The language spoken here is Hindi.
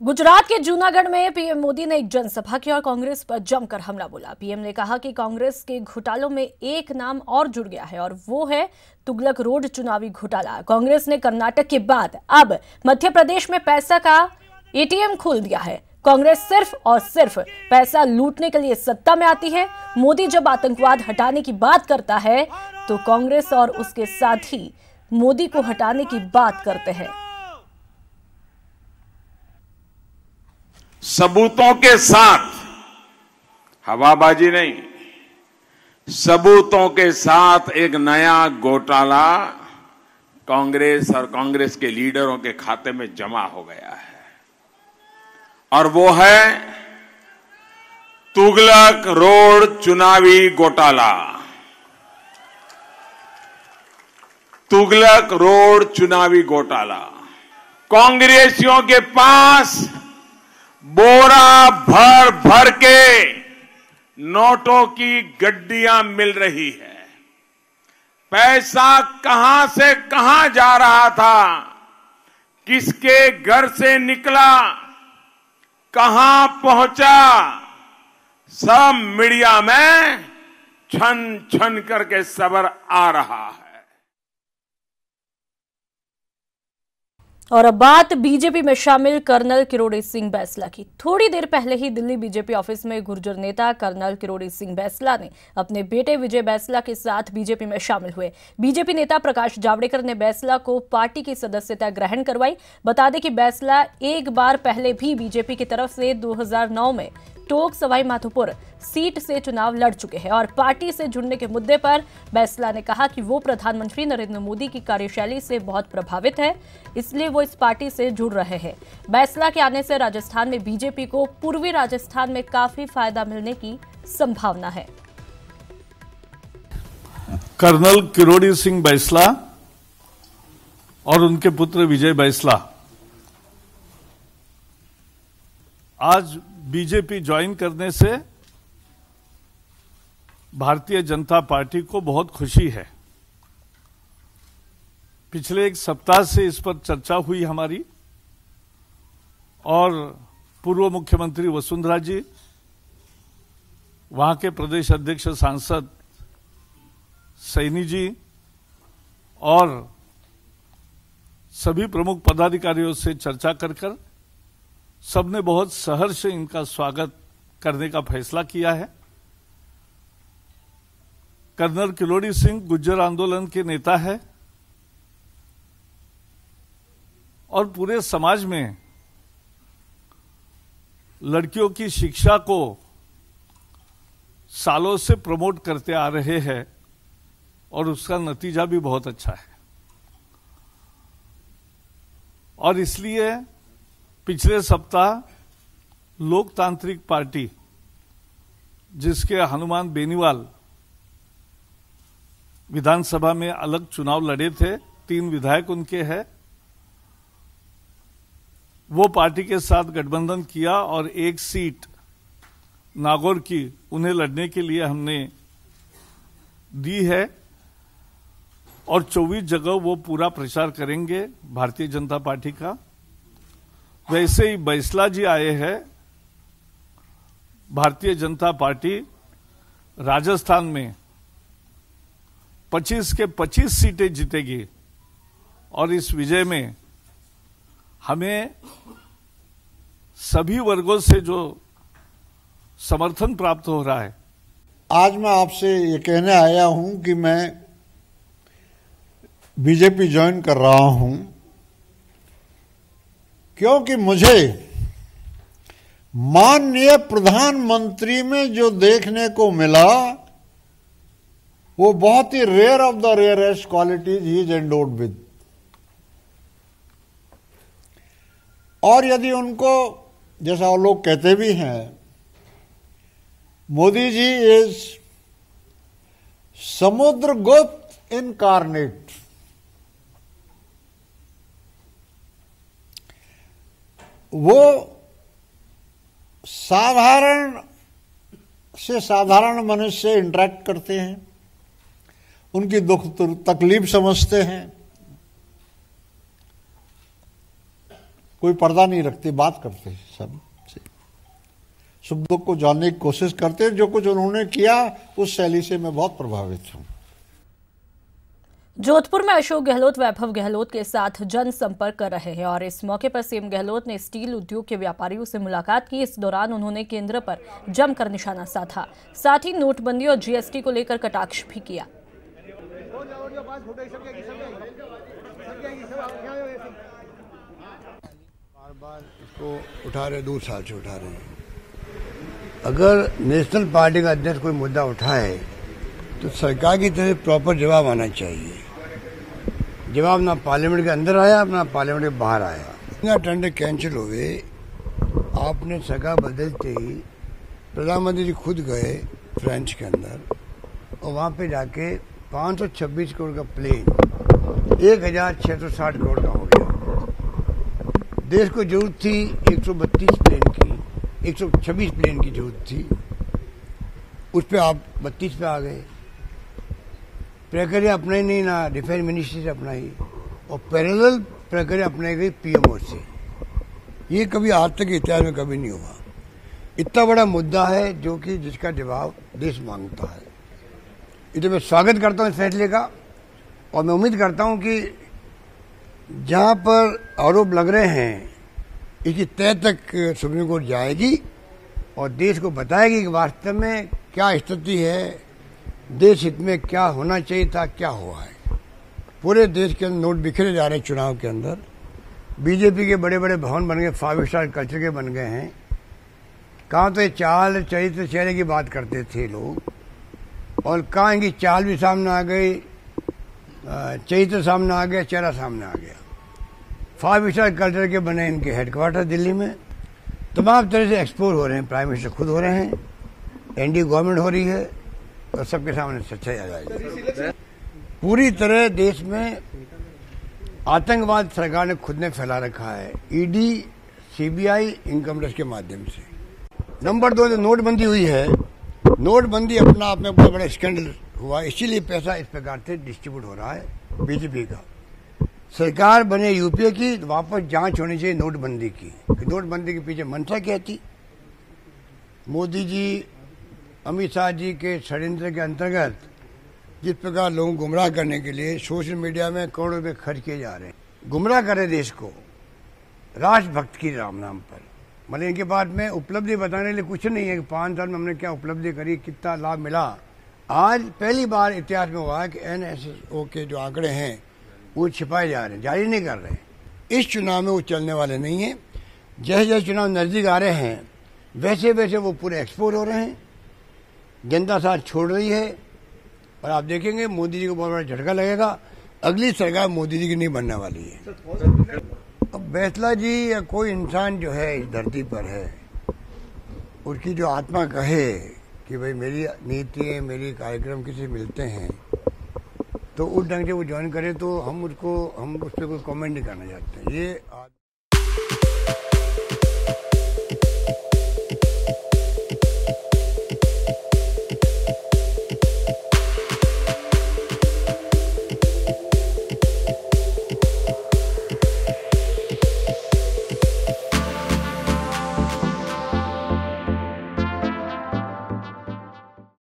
गुजरात के जूनागढ़ में पीएम मोदी ने एक जनसभा की और कांग्रेस पर जमकर हमला बोला। पीएम ने कहा कि कांग्रेस के घोटालों में एक नाम और जुड़ गया है और वो है तुगलक रोड चुनावी घोटाला। कांग्रेस ने कर्नाटक के बाद अब मध्य प्रदेश में पैसा का एटीएम खोल दिया है। कांग्रेस सिर्फ और सिर्फ पैसा लूटने के लिए सत्ता में आती है। मोदी जब आतंकवाद हटाने की बात करता है तो कांग्रेस और उसके साथी मोदी को हटाने की बात करते हैं। सबूतों के साथ, हवाबाजी नहीं, सबूतों के साथ एक नया घोटाला कांग्रेस और कांग्रेस के लीडरों के खाते में जमा हो गया है और वो है तुगलक रोड चुनावी घोटाला। तुगलक रोड चुनावी घोटाला। कांग्रेसियों के पास बोरा भर भर के नोटों की गड्डियां मिल रही है। पैसा कहां से कहां जा रहा था, किसके घर से निकला, कहां पहुंचा, सब मीडिया में छन छन करके खबर आ रहा है। और अब बात बीजेपी में शामिल कर्नल किरोड़ी सिंह बैंसला की। थोड़ी देर पहले ही दिल्ली बीजेपी ऑफिस में गुर्जर नेता कर्नल किरोड़ी सिंह बैंसला ने अपने बेटे विजय बैंसला के साथ बीजेपी में शामिल हुए। बीजेपी नेता प्रकाश जावड़ेकर ने बैंसला को पार्टी की सदस्यता ग्रहण करवाई। बता दें कि बैंसला एक बार पहले भी बीजेपी की तरफ से 2009 में टोंक सवाई माधोपुर सीट से चुनाव लड़ चुके हैं और पार्टी से जुड़ने के मुद्दे पर बैंसला ने कहा कि वो प्रधानमंत्री नरेंद्र मोदी की कार्यशैली से बहुत प्रभावित है, इसलिए वो इस पार्टी से जुड़ रहे हैं। बैंसला के आने से राजस्थान में बीजेपी को पूर्वी राजस्थान में काफी फायदा मिलने की संभावना है। कर्नल किरोड़ी सिंह बैंसला और उनके पुत्र विजय बैंसला आज बीजेपी ज्वाइन करने से भारतीय जनता पार्टी को बहुत खुशी है। पिछले एक सप्ताह से इस पर चर्चा हुई हमारी और पूर्व मुख्यमंत्री वसुंधरा जी, वहां के प्रदेश अध्यक्ष सांसद सैनी जी और सभी प्रमुख पदाधिकारियों से चर्चा कर सबने बहुत सहर्ष से इनका स्वागत करने का फैसला किया है। कर्नल किरोड़ी सिंह गुर्जर आंदोलन के नेता है और पूरे समाज में लड़कियों की शिक्षा को सालों से प्रमोट करते आ रहे हैं और उसका नतीजा भी बहुत अच्छा है। और इसलिए पिछले सप्ताह लोकतांत्रिक पार्टी, जिसके हनुमान बेनीवाल विधानसभा में अलग चुनाव लड़े थे, 3 विधायक उनके हैं, वो पार्टी के साथ गठबंधन किया और 1 सीट नागौर की उन्हें लड़ने के लिए हमने दी है और 24 जगह वो पूरा प्रचार करेंगे भारतीय जनता पार्टी का। वैसे ही बैंसला जी आए हैं। भारतीय जनता पार्टी राजस्थान में 25 के 25 सीटें जीतेगी और इस विजय में हमें सभी वर्गों से जो समर्थन प्राप्त हो रहा है। आज मैं आपसे ये कहने आया हूं कि मैं बीजेपी ज्वाइन कर रहा हूं क्योंकि मुझे माननीय प्रधानमंत्री में जो देखने को मिला वो बहुत ही rare of the rarest qualities he is endowed with. और यदि उनको, जैसा वो लोग कहते भी हैं, मोदी जी इज समुद्रगुप्त इनकार्नेट, वो साधारण से साधारण मनुष्य से इंटरेक्ट करते हैं, उनकी दुख तकलीफ समझते हैं कोई पर्दा नहीं रखते, बात करते हैं सब से, सुख दुख को जानने की कोशिश करते हैं। जो कुछ उन्होंने किया उस शैली से मैं बहुत प्रभावित हूँ। जोधपुर में अशोक गहलोत वैभव गहलोत के साथ जनसंपर्क कर रहे हैं और इस मौके पर सीएम गहलोत ने स्टील उद्योग के व्यापारियों से मुलाकात की। इस दौरान उन्होंने केंद्र पर जमकर निशाना साधा, साथ ही नोटबंदी और जीएसटी को लेकर कटाक्ष भी किया। बार इसको उठा रहे, 2 साल से उठा रहे हैं। अगर नेशनल पार्टी का अध्यक्ष कोई मुद्दा उठाए तो सरकार की तरफ प्रॉपर जवाब आना चाहिए। जवाब ना पार्लियामेंट के अंदर आया, ना पार्लियामेंट के बाहर आया। इतना टेंडर कैंसिल हुए, आपने सरकार बदलते ही प्रधानमंत्री जी खुद गए फ्रांस के अंदर और वहाँ पे जाके 526 करोड़ का प्लेन 1660 करोड़ का हो गया। देश को जरूरत थी 132 प्लेन की, 126 प्लेन की जरूरत थी, उस पर आप 32 पे आ गए। प्रक्रिया अपनाई नहीं, ना डिफेंस मिनिस्ट्री से अपनाई, और पैरेलल प्रक्रिया अपनाई गई पीएमओ से। ये कभी आज तक इतिहास में कभी नहीं हुआ। इतना बड़ा मुद्दा है जो कि जिसका जवाब देश मांगता है। इसे मैं स्वागत करता हूँ इस फैसले का, और मैं उम्मीद करता हूँ कि जहाँ पर आरोप लग रहे हैं इसकी तय तक सुप्रीम कोर्ट जाएगी और देश को बताएगी कि वास्तव में क्या स्थिति है, देश हित में क्या होना चाहिए था, क्या हुआ है। पूरे देश के अंदर नोट बिखरे जा रहे हैं। चुनाव के अंदर बीजेपी के बड़े बड़े भवन बन गए, 5 स्टार कल्चर के बन गए हैं। कहाँ तो ये चाल चरित्र चेहरे की बात करते थे लोग, और कहाँ इनकी चाल भी सामने आ गई, चरित्र सामने आ गया, चेहरा सामने आ गया। 5 स्टार कल्चर के बने इनके हेडक्वार्टर दिल्ली में, तमाम तरह से एक्सपोज हो रहे हैं। प्राइम मिनिस्टर खुद हो रहे हैं, एनडीए गवर्नमेंट हो रही है, और सबके सामने सच्चाई आ जाएगी। पूरी तरह देश में आतंकवाद सरकार ने खुद ने फैला रखा है, ईडी, सीबीआई, इनकम टैक्स के माध्यम से। नंबर 2, जो नोटबंदी हुई है, नोटबंदी अपना आप में बहुत बड़ा स्कैंडल हुआ, इसीलिए पैसा इस प्रकार से डिस्ट्रीब्यूट हो रहा है बीजेपी का। सरकार बने यूपीए की, तो वापस जांच होनी चाहिए नोटबंदी की, कि नोटबंदी के पीछे मंशा क्या थी। मोदी जी, अमित शाह जी के षड्यंत्र के अंतर्गत जिस प्रकार लोगों को गुमराह करने के लिए सोशल मीडिया में करोड़ों रुपए खर्च किए जा रहे हैं, गुमराह करे देश को राष्ट्रभक्त की नाम पर। मतलब इनके बाद में उपलब्धि बताने के लिए कुछ नहीं है कि 5 साल में हमने क्या उपलब्धि करी, कितना लाभ मिला। आज पहली बार इतिहास में हुआ है कि एनएसओ के जो आंकड़े हैं वो छिपाए जा रहे हैं, जारी नहीं कर रहे हैं। इस चुनाव में वो चलने वाले नहीं है। जैसे जैसे चुनाव नजदीक आ रहे हैं वैसे वैसे वो पूरे एक्सपोज हो रहे हैं, जनता साथ छोड़ रही है, और आप देखेंगे मोदी जी को बहुत बड़ा झटका लगेगा। अगली सरकार मोदी जी की नहीं बनने वाली है। अब बैसला जी या कोई इंसान जो है इस धरती पर है, उसकी जो आत्मा कहे कि भाई मेरी नीति, मेरी कार्यक्रम किसी मिलते हैं, तो उस ढंग से वो ज्वाइन करे, तो हम उस पर कोई कमेंट नहीं करना चाहते। ये